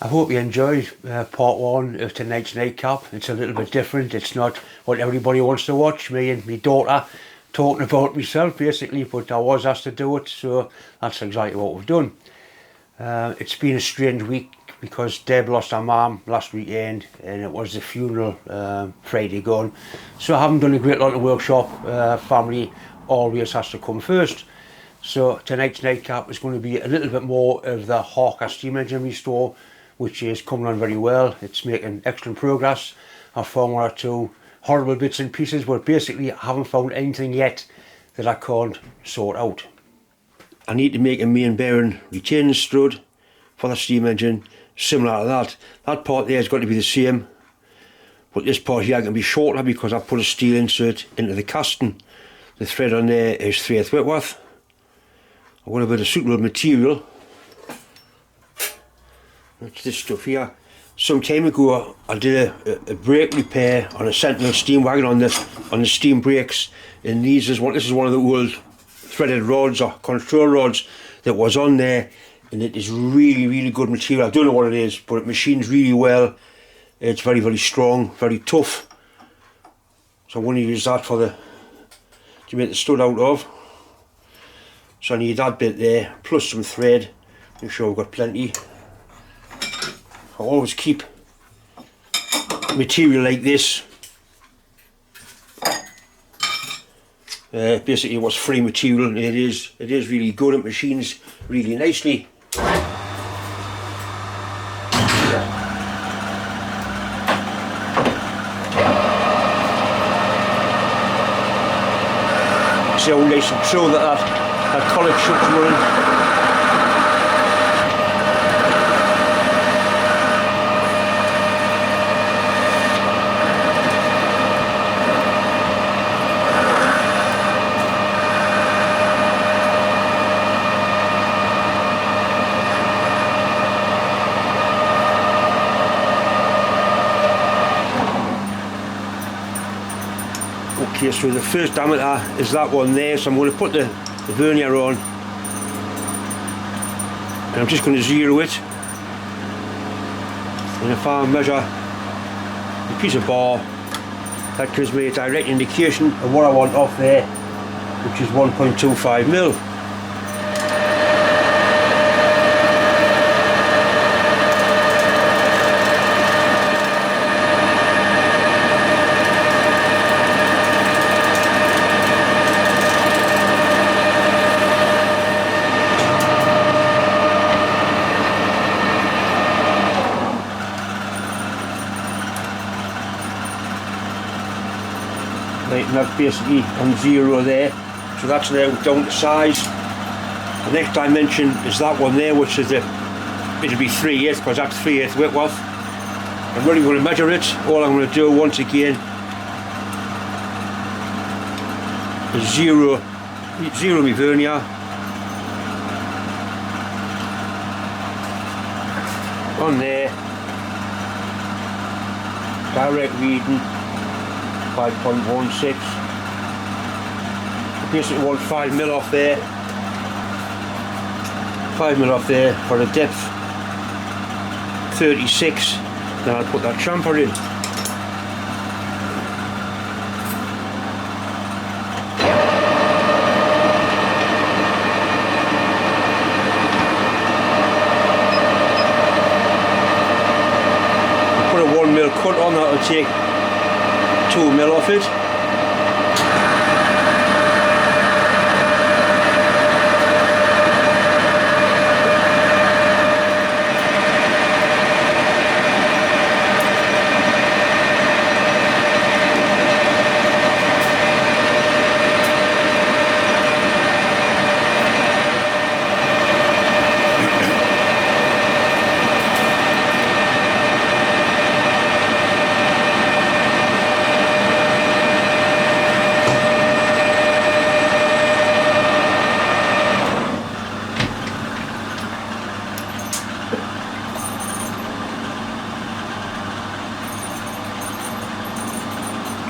I hope you enjoyed part one of tonight's nightcap. It's a little bit different. It's not what everybody wants to watch. Me and my daughter talking about myself basically, but I was asked to do it, so that's exactly what we've done. It's been a strange week because Deb lost her mum last weekend and it was the funeral Friday gone. So I haven't done a great lot of workshop. Family always has to come first. So tonight's nightcap is going to be a little bit more of the Hawker steam engine restore, which is coming on very well. It's making excellent progress. I've found one or two horrible bits and pieces, but basically I haven't found anything yet that I can't sort out. I need to make a main bearing retaining strut for the steam engine, similar to that. That part there has got to be the same, but this part here can be shorter because I put a steel insert into the casting. The thread on there is 3/8 Whitworth. I've got a bit of suitable material. That's this stuff here. Some time ago I did a brake repair on a Sentinel steam wagon on the steam brakes, and this is one of the old threaded rods or control rods that was on there, and it is really good material. I don't know what it is, but it machines really well. It's very strong, very tough. So I'm going to use that to make the stud out of. So I need that bit there, plus some thread. Make sure we've got plenty. I always keep material like this. Basically, what's free material, and it is really good. It machines really nicely. See how nice and true that collar shook's running. Okay, so the first diameter is that one there, so I'm going to put the vernier on, and I'm just going to zero it, and if I measure a piece of bar, that gives me a direct indication of what I want off there, which is 1.25 mil. Right, and that's basically on zero there, so that's now down to size. The next dimension is that one there, which is it'll be 3/8 because that's 3/8 Whitworth. I'm really going to measure it. All I'm going to do once again is zero my vernier on there, direct reading 5.16. I basically want 5 mil off there. 5 mil off there for a depth 36. Then I'll put that chamfer in. I'll put a 1 mil cut on, that'll take 2 mil off it.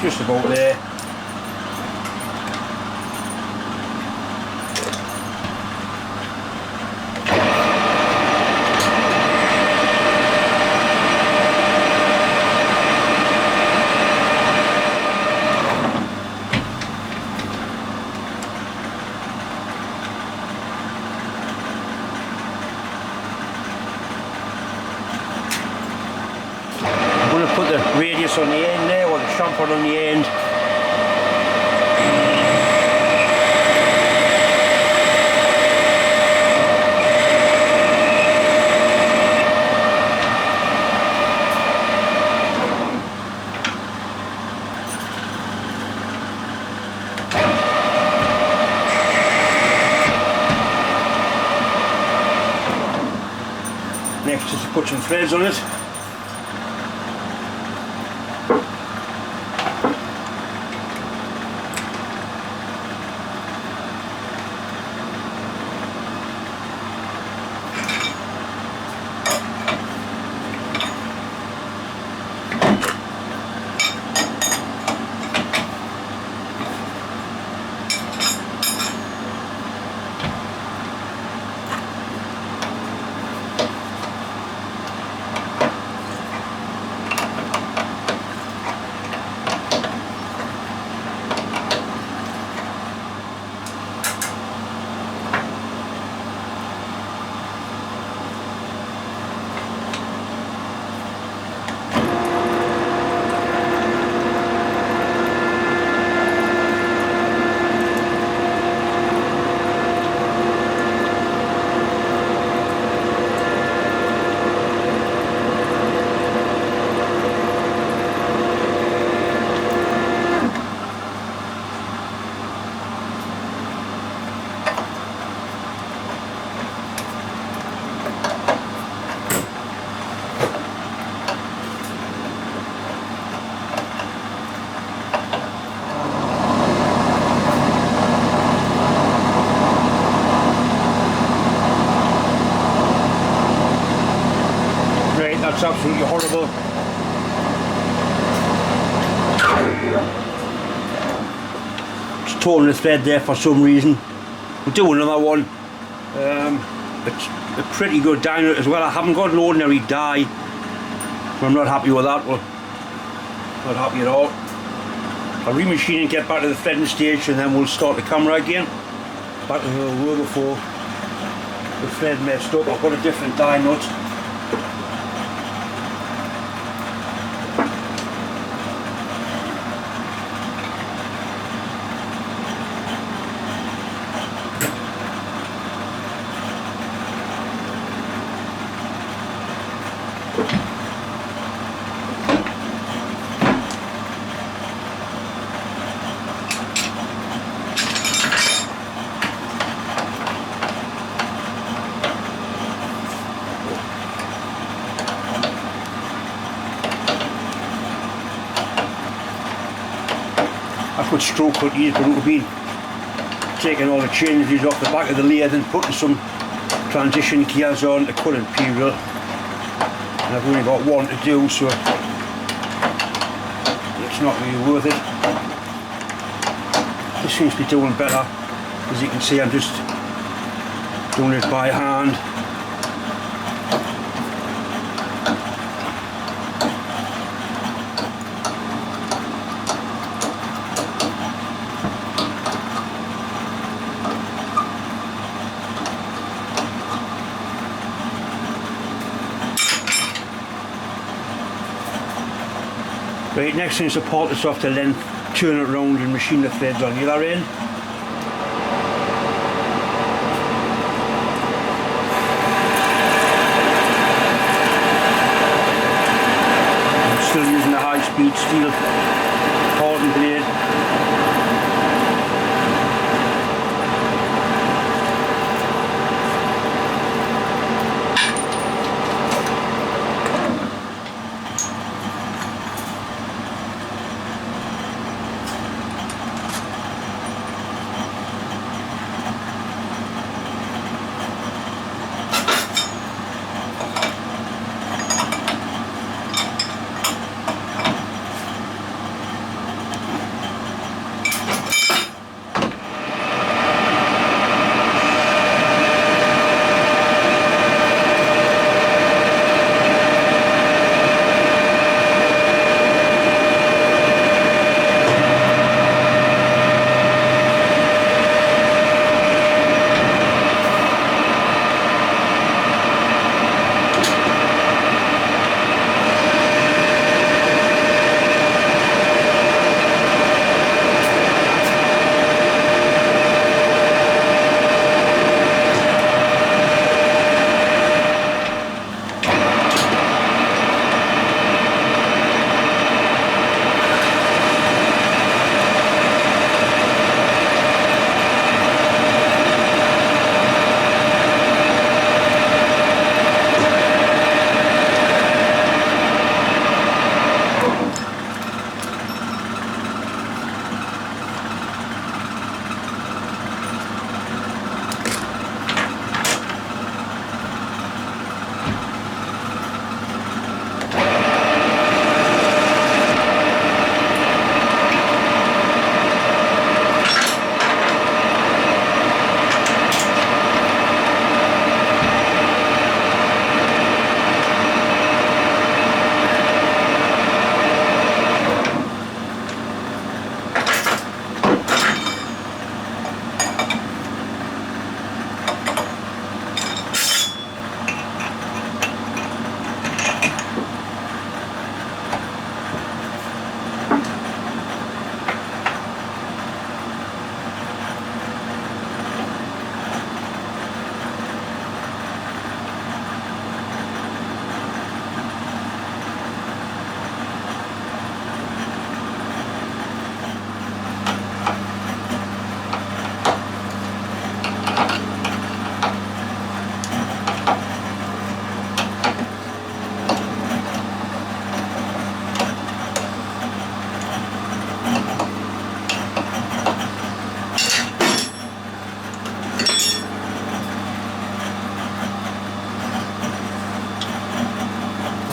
Just about there. put the radius on the end there, or the chamfer on the end. Next, just to put some threads on it. That's absolutely horrible. It's torn the thread there for some reason. We'll do another one. It's a pretty good dye as well. I haven't got an ordinary dye, so I'm not happy with that one. Not happy at all. I'll remachine and get back to the threading stage, and then we'll start the camera again. Back to where we were before the thread messed up. I've got a different dye nut. I could stroke cut these, but it would have been taking all the changes off the back of the lathe and putting some transition gears on to cut imperial. And I've only got one to do, so it's not really worth it. This seems to be doing better. As you can see, I'm just doing it by hand. Right, next thing is to part this off to length, turn it around and machine the threads on the other end. I'm still using the high-speed steel parting blade.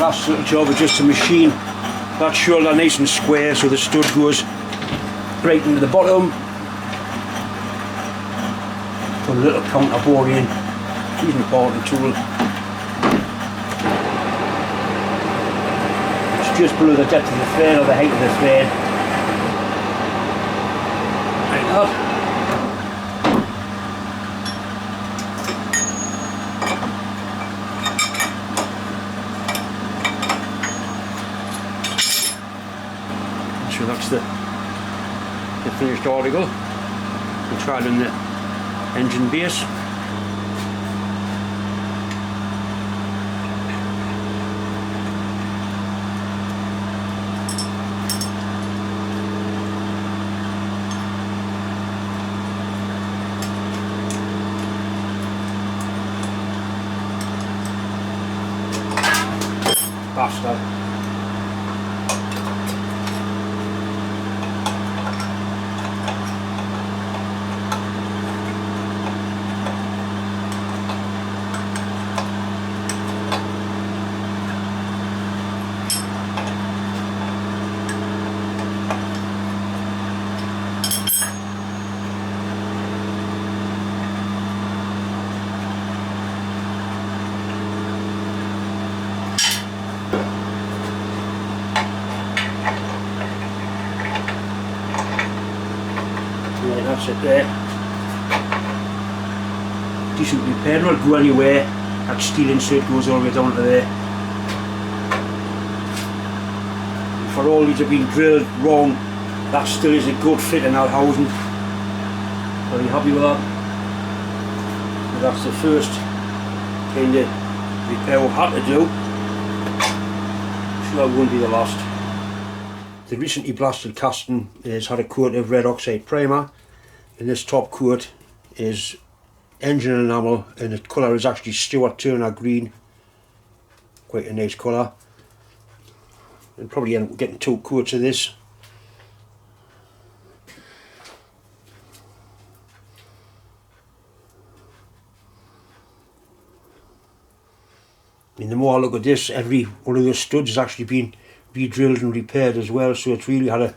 last little job is just to machine that shoulder nice and square so the stud goes right into the bottom. Put a little counter bore in, even important tool. It's just below the depth of the thread or the height of the thread. Like that. So that's the finished article. We tried on the engine base. Bastard. Yeah, that's it there. Decent repair, not go anywhere. That steel insert goes all the way down to there. And for all these have been drilled wrong, that still is a good fit in that housing. Very happy with that. But that's the first kind of repair we've had to do. So that won't be the last. The recently blasted casting has had a coat of red oxide primer, and this top coat is engine enamel, and the colour is actually Stuart Turner green. Quite a nice colour. And probably end up getting 2 coats of this. And the more I look at this, every one of those studs has actually been re-drilled and repaired as well, so it's really had a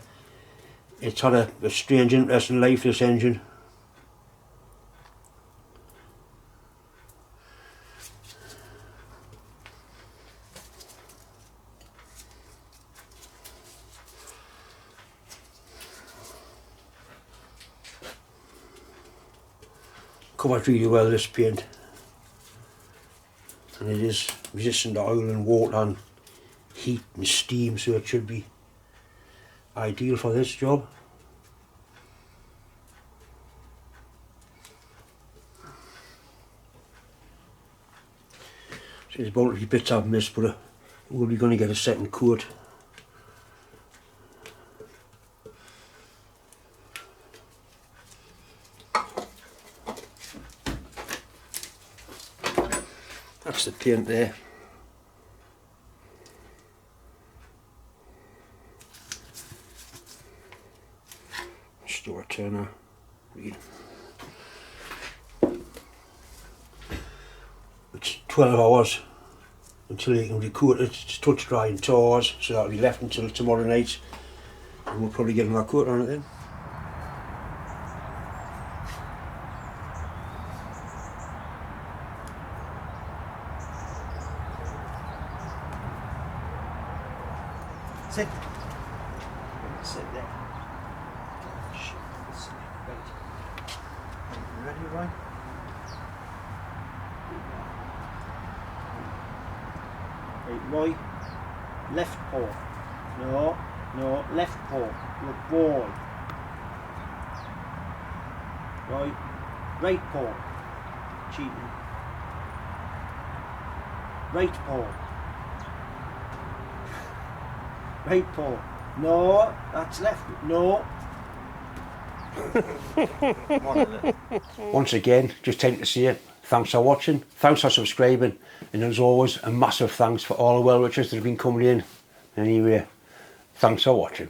strange interesting life, this engine. Covered really well, this paint, and it is resistant to oil and water and heat and steam, so it should be ideal for this job. So there's about 3 bits I've missed, but we'll be going to get a second coat. That's the paint there. Stuart Turner green. It's 12 hours until you can recoat it. It's touch dry and tars, so that'll be left until tomorrow night, and we'll probably get another coat on it then. Sit. Sit there. Shit. Right. You ready, Ryan? Right, Roy. Left paw. No, left paw. Your ball. Roy. Right paw. Cheating. Right paw. Right paw. No, that's left. No. Once again, just time to say thanks for watching, thanks for subscribing, and as always, a massive thanks for all the well wishes that have been coming in. Anyway, thanks for watching.